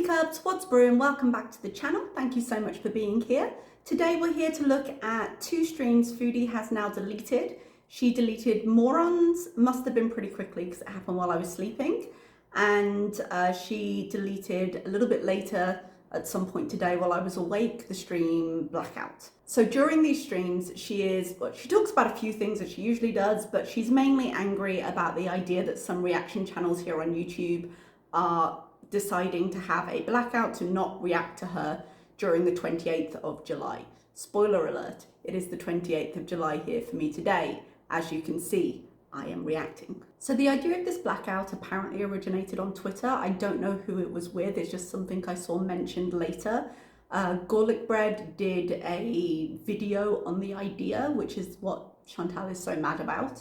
teacups, what's brewing? Welcome back to the channel. Thank you so much for being here. Today we're here to look at two streams Foodie has now deleted. She deleted Morons, must have been pretty quickly because it happened while I was sleeping. And she deleted a little bit later at some point today while I was awake, the stream Blackout. So during these streams, she talks about a few things that she usually does, but she's mainly angry about the idea that some reaction channels here on YouTube are deciding to have a blackout to not react to her during the 28th of July. Spoiler alert, it is the 28th of July here for me today. As you can see, I am reacting. So the idea of this blackout apparently originated on Twitter. I don't know who it was with, it's just something I saw mentioned later. Garlic Bread did a video on the idea, which is what Chantal is so mad about.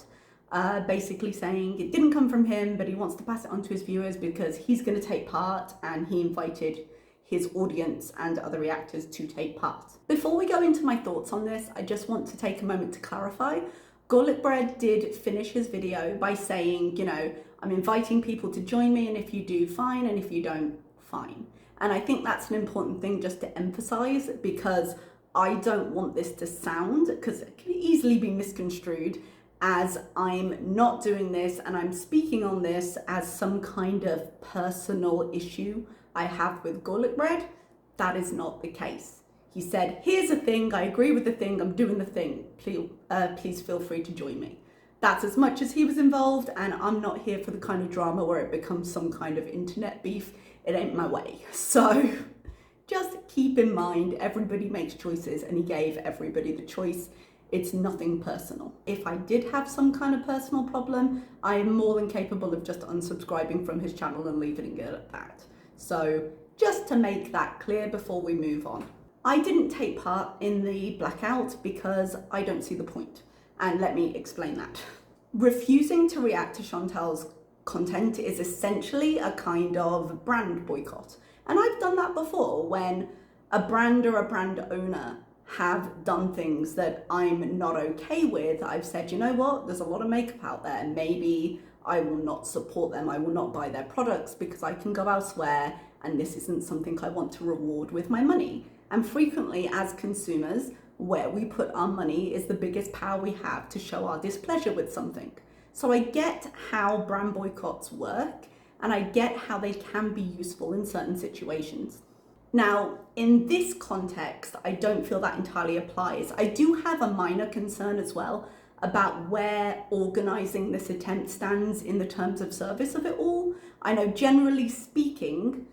Basically saying it didn't come from him, but he wants to pass it on to his viewers because he's going to take part, and he invited his audience and other reactors to take part. Before we go into my thoughts on this, I just want to take a moment to clarify. Garlic Bread did finish his video by saying, you know, I'm inviting people to join me, and if you do, fine, and if you don't, fine. And I think that's an important thing just to emphasize, because I don't want this to sound, because it can easily be misconstrued as I'm not doing this and I'm speaking on this as some kind of personal issue I have with Garlic Bread. That is not the case. He said, here's a thing, I agree with the thing, I'm doing the thing, please feel free to join me. That's as much as he was involved, and I'm not here for the kind of drama where it becomes some kind of internet beef. It ain't my way. So just keep in mind, everybody makes choices, and he gave everybody the choice. It's nothing personal. If I did have some kind of personal problem, I am more than capable of just unsubscribing from his channel and leaving it at that. So just to make that clear before we move on. I didn't take part in the blackout because I don't see the point. And let me explain that. Refusing to react to Chantal's content is essentially a kind of brand boycott. And I've done that before when a brand or a brand owner have done things that I'm not okay with. I've said, you know what, there's a lot of makeup out there. Maybe I will not support them. I will not buy their products because I can go elsewhere, and this isn't something I want to reward with my money. And frequently as consumers, where we put our money is the biggest power we have to show our displeasure with something. So I get how brand boycotts work, and I get how they can be useful in certain situations. Now, in this context, I don't feel that entirely applies. I do have a minor concern as well about where organizing this attempt stands in the terms of service of it all. I know generally speaking,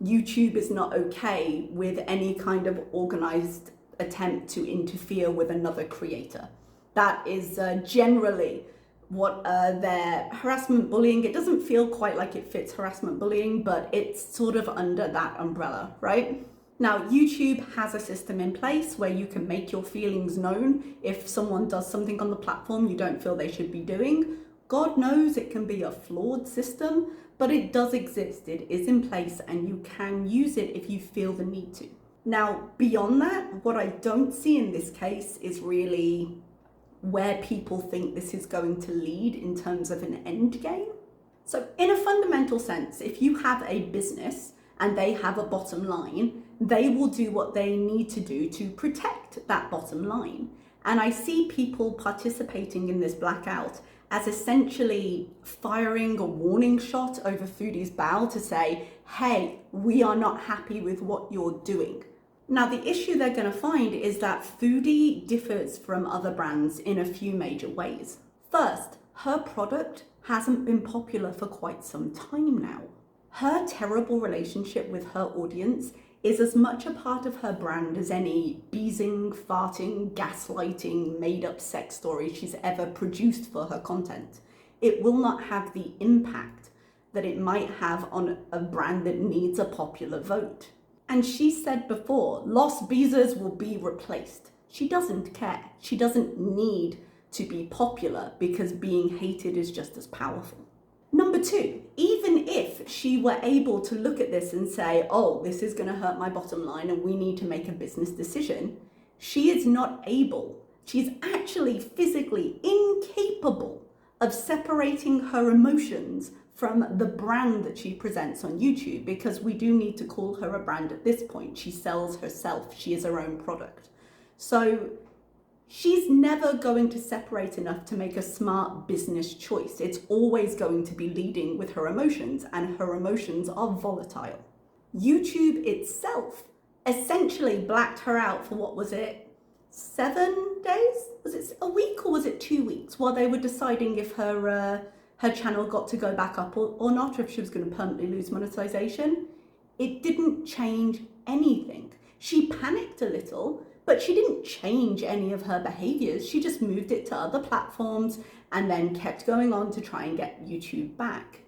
YouTube is not okay with any kind of organized attempt to interfere with another creator. That is generally what their harassment bullying, it doesn't feel quite like it fits harassment bullying, but it's sort of under that umbrella, right? Now, YouTube has a system in place where you can make your feelings known if someone does something on the platform you don't feel they should be doing. God knows it can be a flawed system, but it does exist, it is in place, and you can use it if you feel the need to. Now, beyond that, what I don't see in this case is really where people think this is going to lead in terms of an end game. So in a fundamental sense, if you have a business and they have a bottom line, they will do what they need to do to protect that bottom line. And I see people participating in this blackout as essentially firing a warning shot over Foodie's bow to say, hey, we are not happy with what you're doing. Now, the issue they're going to find is that Foodie differs from other brands in a few major ways. First, her product hasn't been popular for quite some time now. Her terrible relationship with her audience is as much a part of her brand as any beezing, farting, gaslighting, made-up sex story she's ever produced for her content. It will not have the impact that it might have on a brand that needs a popular vote. And she said before, Los Beezers will be replaced. She doesn't care. She doesn't need to be popular because being hated is just as powerful. Number two, even if she were able to look at this and say, oh, this is going to hurt my bottom line and we need to make a business decision, she is not able. She's actually physically incapable of separating her emotions from the brand that she presents on YouTube, because we do need to call her a brand at this point. She sells herself. She is her own product. So she's never going to separate enough to make a smart business choice. It's always going to be leading with her emotions, and her emotions are volatile. YouTube itself essentially blacked her out for, what was it, 7 days? Was it a week or was it 2 weeks, while they were deciding if her channel got to go back up or not, or if she was going to permanently lose monetization. It didn't change anything. She panicked a little, but she didn't change any of her behaviors. She just moved it to other platforms and then kept going on to try and get YouTube back.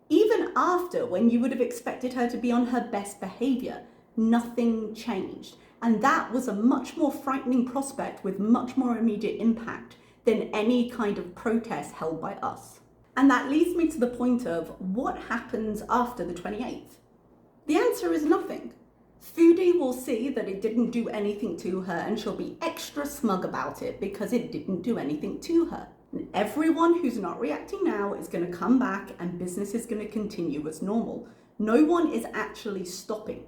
Even after, when you would have expected her to be on her best behavior, nothing changed. And that was a much more frightening prospect with much more immediate impact than any kind of protest held by us. And that leads me to the point of what happens after the 28th. The answer is nothing. Foodie will see that it didn't do anything to her, and she'll be extra smug about it because it didn't do anything to her. And everyone who's not reacting now is going to come back and business is going to continue as normal. No one is actually stopping.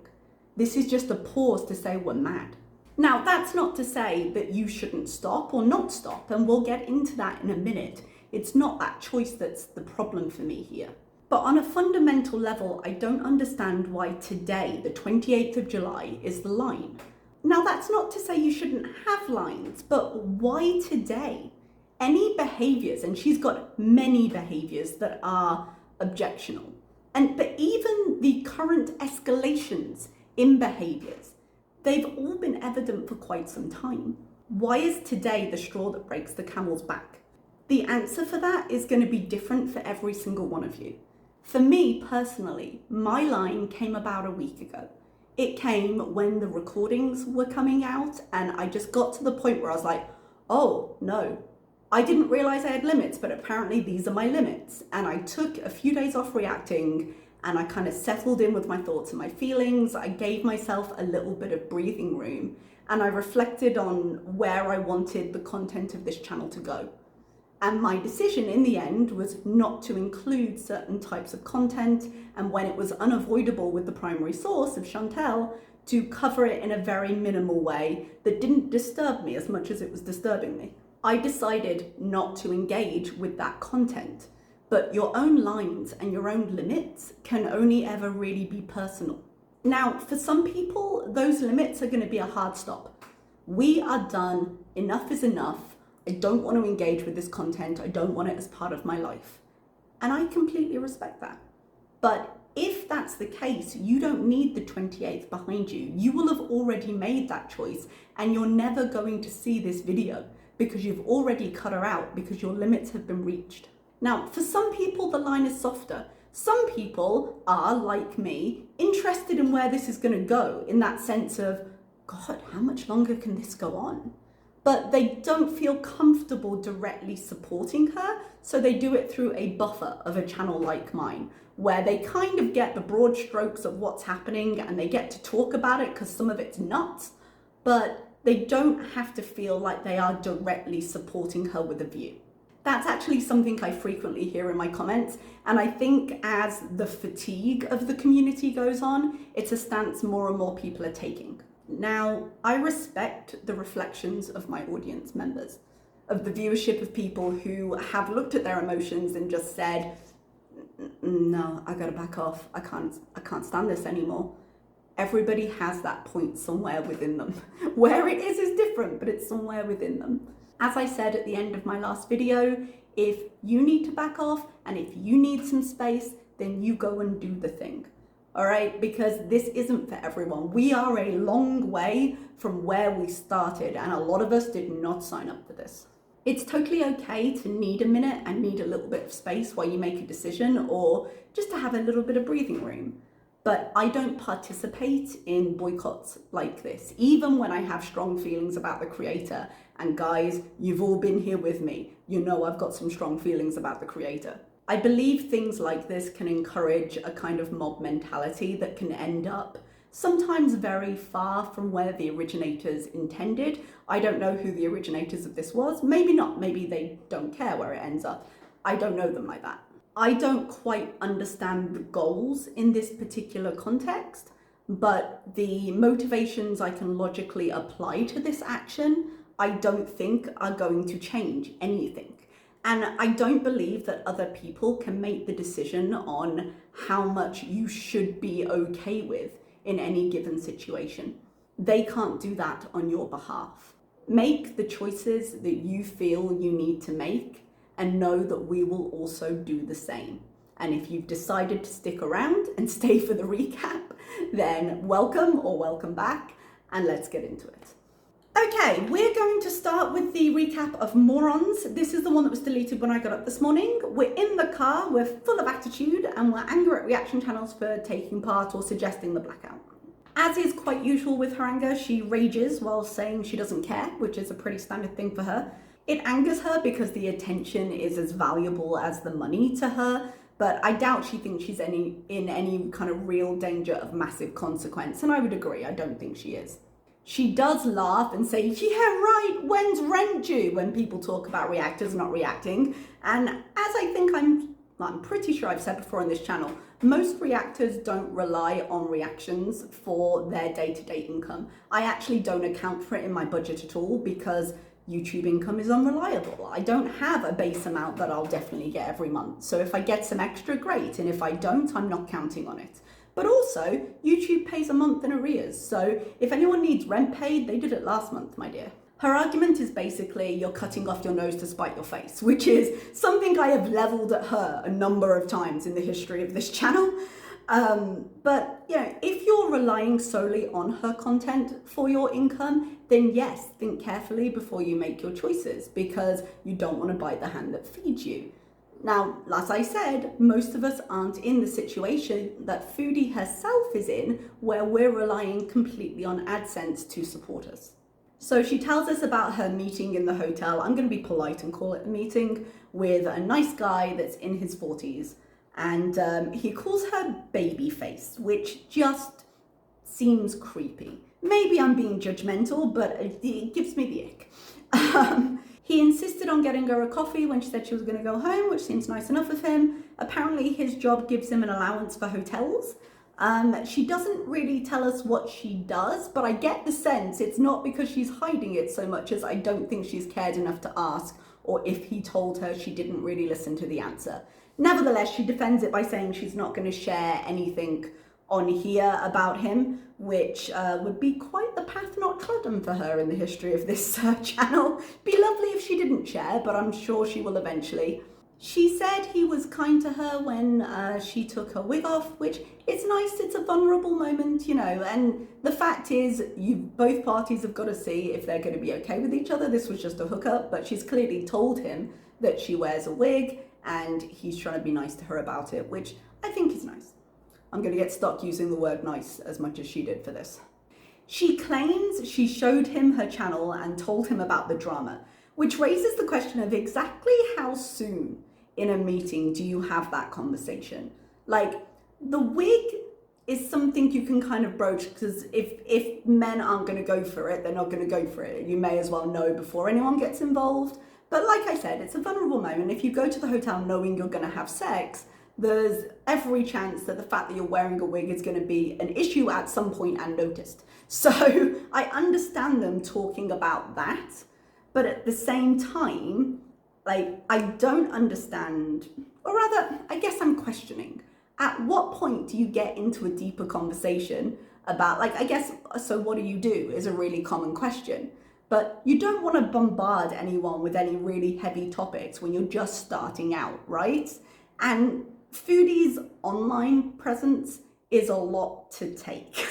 This is just a pause to say we're mad. Now, that's not to say that you shouldn't stop or not stop, and we'll get into that in a minute. It's not that choice that's the problem for me here. But on a fundamental level, I don't understand why today, the 28th of July, is the line. Now, that's not to say you shouldn't have lines, but why today? Any behaviors, and she's got many behaviors that are objectionable. But even the current escalations in behaviors, they've all been evident for quite some time. Why is today the straw that breaks the camel's back? The answer for that is going to be different for every single one of you. For me personally, my line came about a week ago. It came when the recordings were coming out, and I just got to the point where I was like, oh no, I didn't realize I had limits, but apparently these are my limits. And I took a few days off reacting, and I kind of settled in with my thoughts and my feelings. I gave myself a little bit of breathing room, and I reflected on where I wanted the content of this channel to go. And my decision in the end was not to include certain types of content, and when it was unavoidable with the primary source of Chantal, to cover it in a very minimal way that didn't disturb me as much as it was disturbing me. I decided not to engage with that content, but your own lines and your own limits can only ever really be personal. Now, for some people, those limits are going to be a hard stop. We are done, enough is enough. I don't want to engage with this content. I don't want it as part of my life. And I completely respect that. But if that's the case, you don't need the 28th behind you. You will have already made that choice, and you're never going to see this video because you've already cut her out because your limits have been reached. Now, for some people, the line is softer. Some people are, like me, interested in where this is going to go, in that sense of, God, how much longer can this go on? But they don't feel comfortable directly supporting her, so they do it through a buffer of a channel like mine, where they kind of get the broad strokes of what's happening and they get to talk about it because some of it's nuts, but they don't have to feel like they are directly supporting her with a view. That's actually something I frequently hear in my comments, and I think as the fatigue of the community goes on, it's a stance more and more people are taking. Now, I respect the reflections of my audience members, of the viewership of people who have looked at their emotions and just said, no, I gotta back off. I can't stand this anymore. Everybody has that point somewhere within them. Where it is different, but it's somewhere within them. As I said at the end of my last video, if you need to back off and if you need some space, then you go and do the thing. All right, because this isn't for everyone. We are a long way from where we started, and a lot of us did not sign up for this. It's totally okay to need a minute and need a little bit of space while you make a decision, or just to have a little bit of breathing room. But I don't participate in boycotts like this, even when I have strong feelings about the creator. And guys, you've all been here with me. You know I've got some strong feelings about the creator. I believe things like this can encourage a kind of mob mentality that can end up sometimes very far from where the originators intended. I don't know who the originators of this was. Maybe not. Maybe they don't care where it ends up. I don't know them like that. I don't quite understand the goals in this particular context, but the motivations I can logically apply to this action, I don't think are going to change anything. And I don't believe that other people can make the decision on how much you should be okay with in any given situation. They can't do that on your behalf. Make the choices that you feel you need to make, and know that we will also do the same. And if you've decided to stick around and stay for the recap, then welcome or welcome back, and let's get into it. Okay, we're going to start with the recap of Morons. This is the one that was deleted when I got up this morning. We're in the car, we're full of attitude, and we're angry at reaction channels for taking part or suggesting the blackout. As is quite usual with her anger, she rages while saying she doesn't care, which is a pretty standard thing for her. It angers her because the attention is as valuable as the money to her, but I doubt she thinks she's in any kind of real danger of massive consequence, and I would agree, I don't think she is. She does laugh and say, yeah, right, when's rent due? When people talk about reactors not reacting. And as I think I'm pretty sure I've said before on this channel, most reactors don't rely on reactions for their day-to-day income. I actually don't account for it in my budget at all because YouTube income is unreliable. I don't have a base amount that I'll definitely get every month. So if I get some extra, great. And if I don't, I'm not counting on it. But also, YouTube pays a month in arrears. So if anyone needs rent paid, they did it last month, my dear. Her argument is basically you're cutting off your nose to spite your face, which is something I have leveled at her a number of times in the history of this channel. But you know, if you're relying solely on her content for your income, then yes, think carefully before you make your choices because you don't want to bite the hand that feeds you. Now, as I said, most of us aren't in the situation that Foodie herself is in, where we're relying completely on AdSense to support us. So she tells us about her meeting in the hotel. I'm going to be polite and call it a meeting with a nice guy that's in his 40s. And he calls her baby face, which just seems creepy. Maybe I'm being judgmental, but it gives me the ick. He insisted on getting her a coffee when she said she was going to go home, which seems nice enough of him. Apparently his job gives him an allowance for hotels. She doesn't really tell us what she does, but I get the sense it's not because she's hiding it so much as I don't think she's cared enough to ask, or if he told her she didn't really listen to the answer. Nevertheless, she defends it by saying she's not going to share anything on here about him, which would be quite the path not trodden for her in the history of this channel. Be lovely if she didn't share, but I'm sure she will eventually. She said he was kind to her when she took her wig off, which is nice, it's a vulnerable moment, you know, and the fact is both parties have got to see if they're going to be okay with each other. This was just a hookup, but she's clearly told him that she wears a wig and he's trying to be nice to her about it, which I think is nice. I'm going to get stuck using the word nice as much as she did for this. She claims she showed him her channel and told him about the drama, which raises the question of exactly how soon in a meeting do you have that conversation? Like, the wig is something you can kind of broach because if men aren't going to go for it, they're not going to go for it. You may as well know before anyone gets involved. But like I said, it's a vulnerable moment. If you go to the hotel knowing you're going to have sex, there's every chance that the fact that you're wearing a wig is going to be an issue at some point and noticed. So I understand them talking about that, but at the same time, like, I don't understand, or rather, I guess I'm questioning, at what point do you get into a deeper conversation about, like, I guess, so what do you do is a really common question. But you don't want to bombard anyone with any really heavy topics when you're just starting out, right? And Foodie's online presence is a lot to take.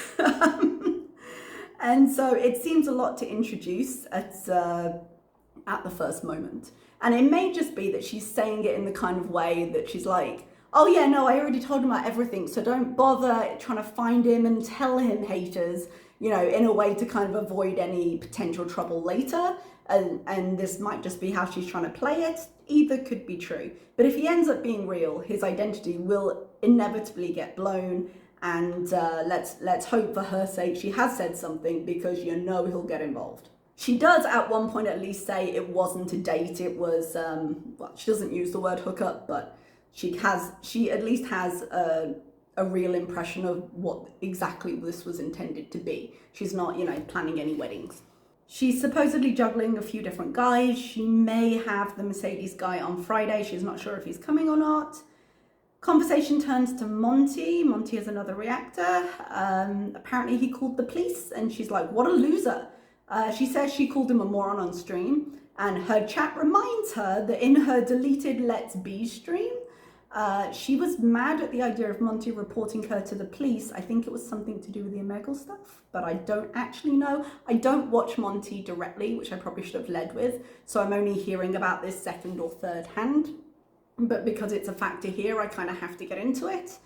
And so it seems a lot to introduce at the first moment. And it may just be that she's saying it in the kind of way that she's like, oh yeah, no, I already told him about everything, so don't bother trying to find him and tell him, haters, you know, in a way to kind of avoid any potential trouble later. And this might just be how she's trying to play it. Either could be true. But if he ends up being real, his identity will inevitably get blown. And let's hope for her sake she has said something, because you know he'll get involved. She does at one point at least say it wasn't a date, it was, well, she doesn't use the word hookup, but she at least has a real impression of what exactly this was intended to be. She's not, you know, planning any weddings. She's supposedly juggling a few different guys. She may have the Mercedes guy on Friday. She's not sure if he's coming or not. Conversation turns to Monty. Monty is another reactor. Apparently he called the police and she's like, what a loser. She says she called him a moron on stream, and her chat reminds her that in her deleted Let's Be stream, she was mad at the idea of Monty reporting her to the police. I think it was something to do with the Omegle stuff, but I don't actually know. I don't watch Monty directly, which I probably should have led with, so I'm only hearing about this second or third hand. But because it's a factor here, I kind of have to get into it.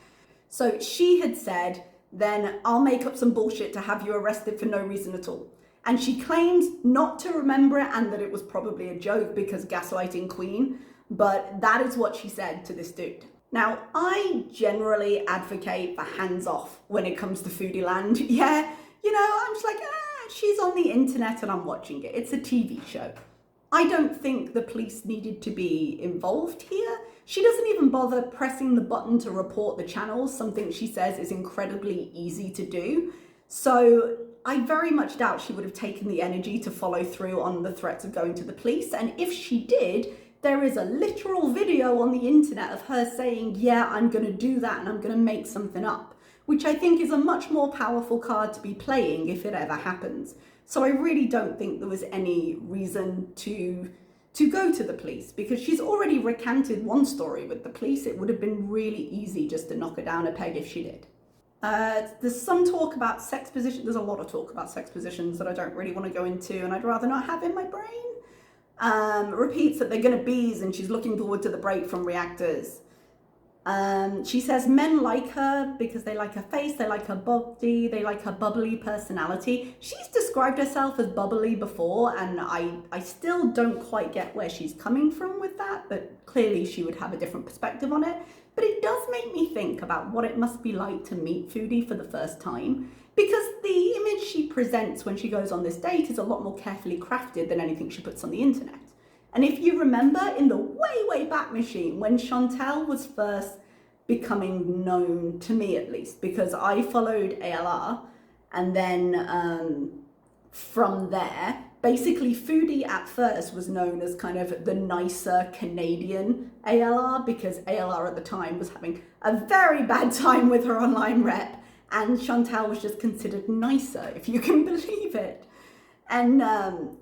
So she had said, then I'll make up some bullshit to have you arrested for no reason at all. And she claims not to remember it and that it was probably a joke because gaslighting queen. But that is what she said to this dude. Now, I generally advocate for hands off when it comes to Foodie Land. Yeah, you know, I'm just like, she's on the internet and I'm watching it. It's a TV show. I don't think the police needed to be involved here. She doesn't even bother pressing the button to report the channel, something she says is incredibly easy to do. So I very much doubt she would have taken the energy to follow through on the threats of going to the police. And if she did, there is a literal video on the internet of her saying, yeah, I'm going to do that and I'm going to make something up, which I think is a much more powerful card to be playing if it ever happens. So I really don't think there was any reason to go to the police, because she's already recanted one story with the police. It would have been really easy just to knock her down a peg if she did. There's some talk about sex positions. There's a lot of talk about sex positions that I don't really want to go into and I'd rather not have in my brain. Repeats that they're going to bees and she's looking forward to the break from reactors. She says men like her because they like her face, they like her body, they like her bubbly personality. She's described herself as bubbly before, and I still don't quite get where she's coming from with that, but clearly she would have a different perspective on it. But it does make me think about what it must be like to meet Foodie for the first time, because the image she presents when she goes on this date is a lot more carefully crafted than anything she puts on the internet. And if you remember in the way back machine, when Chantal was first becoming known, to me at least, because I followed ALR, and then from there, basically Foodie at first was known as kind of the nicer Canadian ALR, because ALR at the time was having a very bad time with her online rep, and Chantal was just considered nicer, if you can believe it. And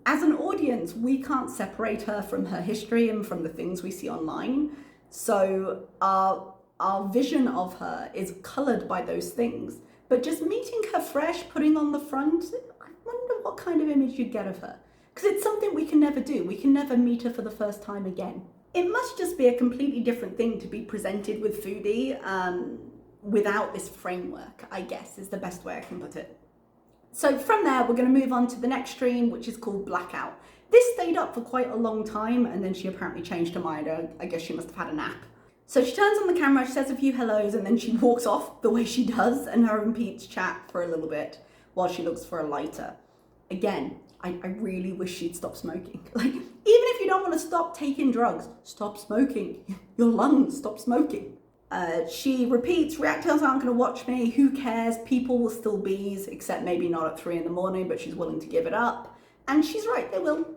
as an audience, we can't separate her from her history and from the things we see online. So our vision of her is colored by those things. But just meeting her fresh, putting on the front, I wonder what kind of image you'd get of her. Because it's something we can never do. We can never meet her for the first time again. It must just be a completely different thing to be presented with Foodie without this framework, I guess, is the best way I can put it. So from there, we're going to move on to the next stream, which is called Blackout. This stayed up for quite a long time, and then she apparently changed her mind. I guess she must have had a nap. So she turns on the camera, she says a few hellos, and then she walks off the way she does, and her and Pete's chat for a little bit while she looks for a lighter. Again, I really wish she'd stop smoking. Like, even if you don't want to stop taking drugs, stop smoking. Your lungs, stop smoking. She repeats, reactors aren't going to watch me, who cares, people will still bees, except maybe not at 3 in the morning, but she's willing to give it up. And she's right, they will.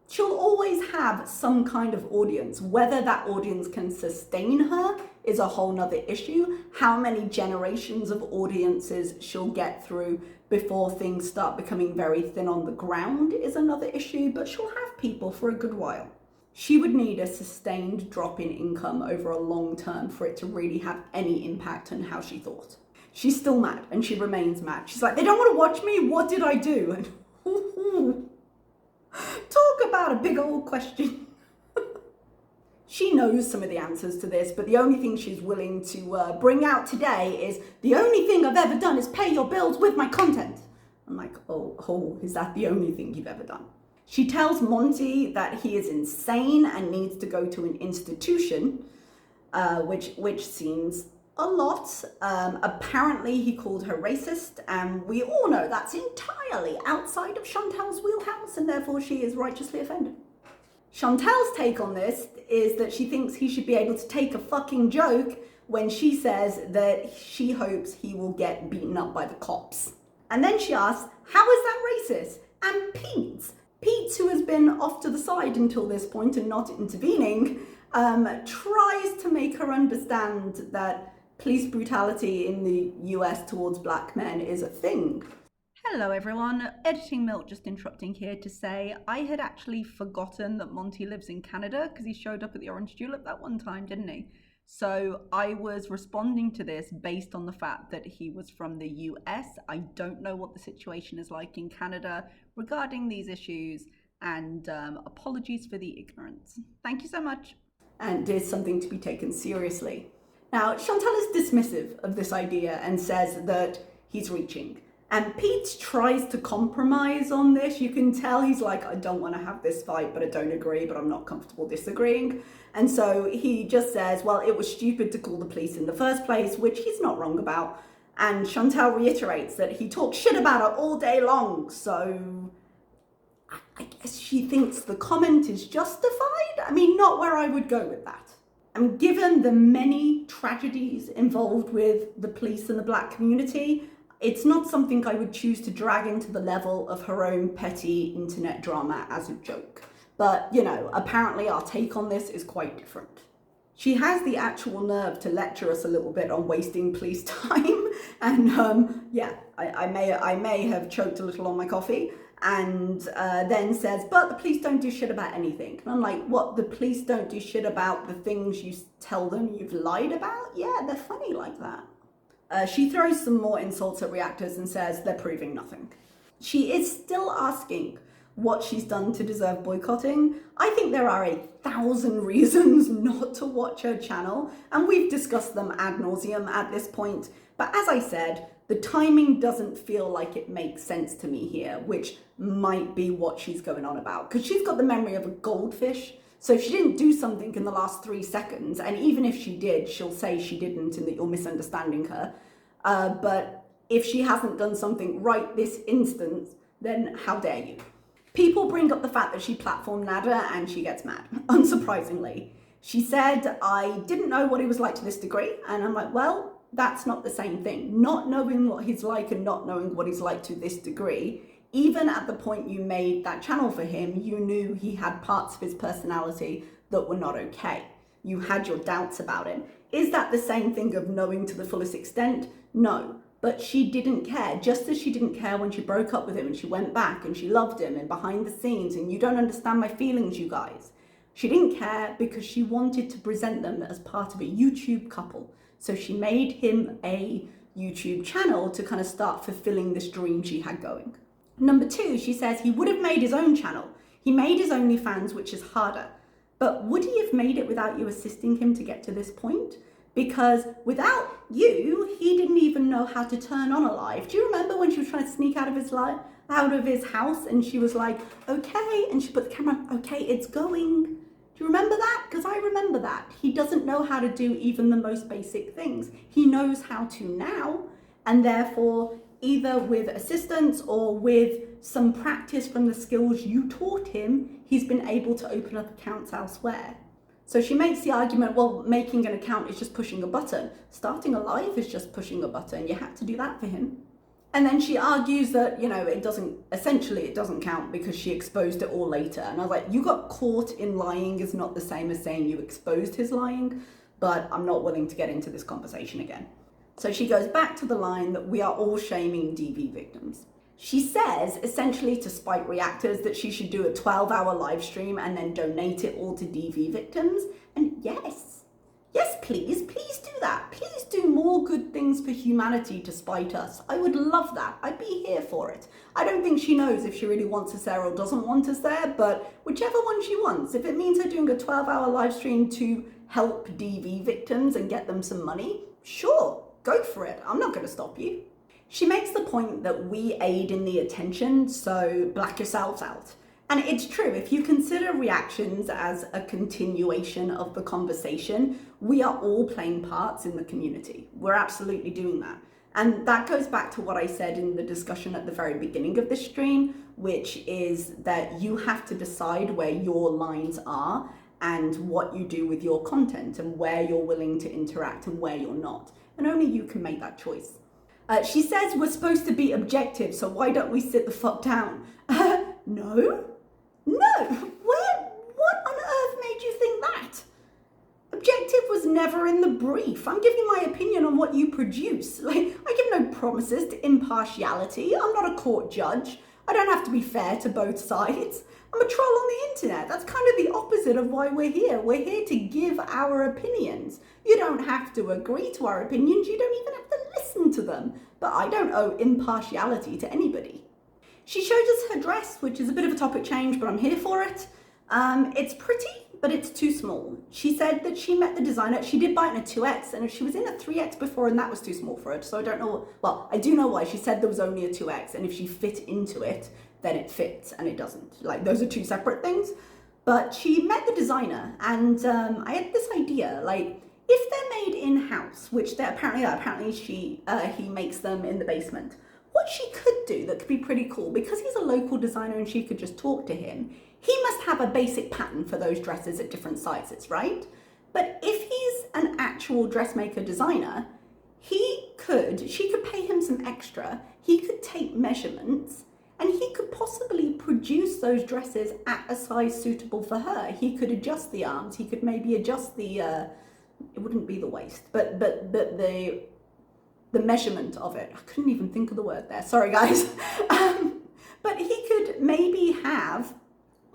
She'll always have some kind of audience. Whether that audience can sustain her is a whole nother issue. How many generations of audiences she'll get through before things start becoming very thin on the ground is another issue, but she'll have people for a good while. She would need a sustained drop in income over a long term for it to really have any impact on how she thought. She's still mad, and she remains mad. She's like, they don't want to watch me, what did I do? And talk about a big old question. She knows some of the answers to this, but the only thing she's willing to bring out today is, the only thing I've ever done is pay your bills with my content. I'm like, oh, is that the only thing you've ever done? She tells Monty that he is insane and needs to go to an institution, which seems a lot. Apparently he called her racist, and we all know that's entirely outside of Chantal's wheelhouse, and therefore she is righteously offended. Chantal's take on this is that she thinks he should be able to take a fucking joke when she says that she hopes he will get beaten up by the cops. And then she asks, how is that racist? And Pete, who has been off to the side until this point and not intervening, tries to make her understand that police brutality in the US towards black men is a thing. Hello everyone, Editing Milk just interrupting here to say I had actually forgotten that Monty lives in Canada because he showed up at the Orange Julep that one time, didn't he? So I was responding to this based on the fact that he was from the US. I don't know what the situation is like in Canada regarding these issues, and apologies for the ignorance. Thank you so much. And is something to be taken seriously. Now, Chantal is dismissive of this idea and says that he's reaching. And Pete tries to compromise on this. You can tell he's like, I don't want to have this fight, but I don't agree, but I'm not comfortable disagreeing. And so he just says, well, it was stupid to call the police in the first place, which he's not wrong about. And Chantal reiterates that he talks shit about her all day long. So I guess she thinks the comment is justified. I mean, not where I would go with that. And given the many tragedies involved with the police and the black community, it's not something I would choose to drag into the level of her own petty internet drama as a joke. But, you know, apparently our take on this is quite different. She has the actual nerve to lecture us a little bit on wasting police time. And yeah, I may have choked a little on my coffee. And then says, but the police don't do shit about anything. And I'm like, what, the police don't do shit about the things you tell them you've lied about? Yeah, they're funny like that. She throws some more insults at reactors and says they're proving nothing. She is still asking what she's done to deserve boycotting. I think there are 1,000 reasons not to watch her channel, and we've discussed them ad nauseum at this point. But as I said, the timing doesn't feel like it makes sense to me here, which might be what she's going on about. Because she's got the memory of a goldfish. So if she didn't do something in the last 3 seconds, and even if she did, she'll say she didn't and that you're misunderstanding her. But if she hasn't done something right this instant, then how dare you? People bring up the fact that she platformed Nada and she gets mad, unsurprisingly. She said, I didn't know what he was like to this degree. And I'm like, well, that's not the same thing. Not knowing what he's like and not knowing what he's like to this degree, even at the point you made that channel for him, you knew he had parts of his personality that were not okay. You had your doubts about him. Is that the same thing of knowing to the fullest extent? No, but she didn't care. Just as she didn't care when she broke up with him and she went back and she loved him and behind the scenes and you don't understand my feelings, you guys. She didn't care because she wanted to present them as part of a YouTube couple. So she made him a YouTube channel to kind of start fulfilling this dream she had going. Number 2, she says he would have made his own channel. He made his OnlyFans, which is harder. But would he have made it without you assisting him to get to this point? Because without you, he didn't even know how to turn on a live. Do you remember when she was trying to sneak out of his house and she was like, okay, and she put the camera on, okay, it's going. Do you remember that? Because I remember that. He doesn't know how to do even the most basic things. He knows how to now, and therefore, either with assistance or with some practice from the skills you taught him, he's been able to open up accounts elsewhere. So she makes the argument, well, making an account is just pushing a button. Starting a live is just pushing a button. You had to do that for him. And then she argues that, you know, it doesn't count because she exposed it all later. And I was like, you got caught in lying is not the same as saying you exposed his lying, but I'm not willing to get into this conversation again. So she goes back to the line that we are all shaming DV victims. She says, essentially to spite reactors, that she should do a 12-hour live stream and then donate it all to DV victims. And yes, please do that. Please do more good things for humanity to spite us. I would love that. I'd be here for it. I don't think she knows if she really wants us there or doesn't want us there, but whichever one she wants. If it means her doing a 12-hour live stream to help DV victims and get them some money, sure. Go for it. I'm not going to stop you. She makes the point that we aid in the attention, so black yourselves out. And it's true, if you consider reactions as a continuation of the conversation, we are all playing parts in the community. We're absolutely doing that. And that goes back to what I said in the discussion at the very beginning of this stream, which is that you have to decide where your lines are and what you do with your content and where you're willing to interact and where you're not. And only you can make that choice. She says we're supposed to be objective, so why don't we sit the fuck down? No. What on earth made you think that? Objective was never in the brief. I'm giving my opinion on what you produce. Like, I give no promises to impartiality. I'm not a court judge. I don't have to be fair to both sides. I'm a troll on the internet. That's kind of the opposite of why we're here. We're here to give our opinions. You don't have to agree to our opinions. You don't even have to listen to them. But I don't owe impartiality to anybody. She shows us her dress, which is a bit of a topic change, but I'm here for it. It's pretty, but it's too small. She said that she met the designer. She did buy it in a 2X, and she was in a 3X before, and that was too small for her. So I don't know. Well, I do know why. She said there was only a 2X, and if she fit into it, then it fits, and it doesn't. Like, those are two separate things. But she met the designer, and I had this idea, like, if they're made in-house, which they're apparently he makes them in the basement. What she could do that could be pretty cool, because he's a local designer and she could just talk to him, he must have a basic pattern for those dresses at different sizes, right? But if he's an actual dressmaker designer, she could pay him some extra, he could take measurements, and he could possibly produce those dresses at a size suitable for her. He could adjust the arms, he could maybe adjust the, it wouldn't be the waist, but the measurement of it. I couldn't even think of the word there. Sorry, guys. But he could maybe have,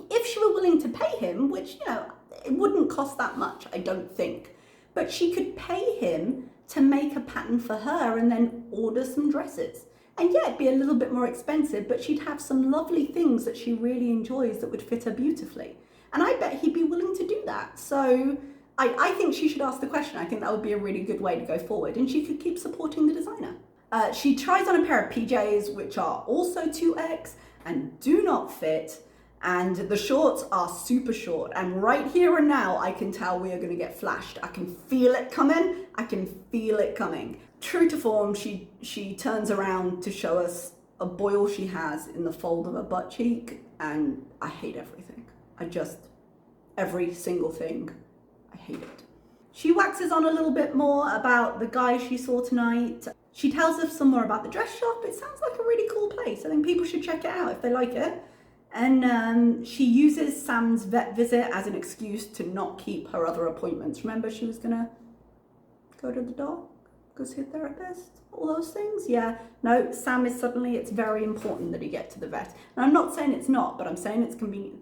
if she were willing to pay him, which, you know, it wouldn't cost that much, I don't think. But she could pay him to make a pattern for her and then order some dresses. And yeah, it'd be a little bit more expensive, but she'd have some lovely things that she really enjoys that would fit her beautifully. And I bet he'd be willing to do that. So I think she should ask the question. I think that would be a really good way to go forward, and she could keep supporting the designer. She tries on a pair of PJs, which are also 2X and do not fit, and the shorts are super short. And right here and now, I can tell we are going to get flashed. I can feel it coming. I can feel it coming. True to form, she turns around to show us a boil she has in the fold of her butt cheek, and I hate everything. Every single thing. I hate it. She waxes on a little bit more about the guy she saw tonight. She tells us some more about the dress shop. It sounds like a really cool place. I think people should check it out if they like it. And she uses Sam's vet visit as an excuse to not keep her other appointments. Remember, she was gonna go to the dog, go see a therapist, all those things. Yeah, no, Sam is suddenly, it's very important that he get to the vet. And I'm not saying it's not, but I'm saying it's convenient.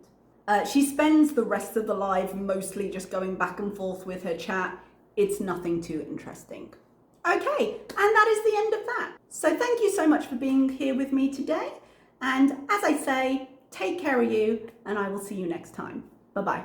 She spends the rest of the live mostly just going back and forth with her chat. It's nothing too interesting. Okay, and that is the end of that. So thank you so much for being here with me today. And as I say, take care of you, and I will see you next time. Bye-bye.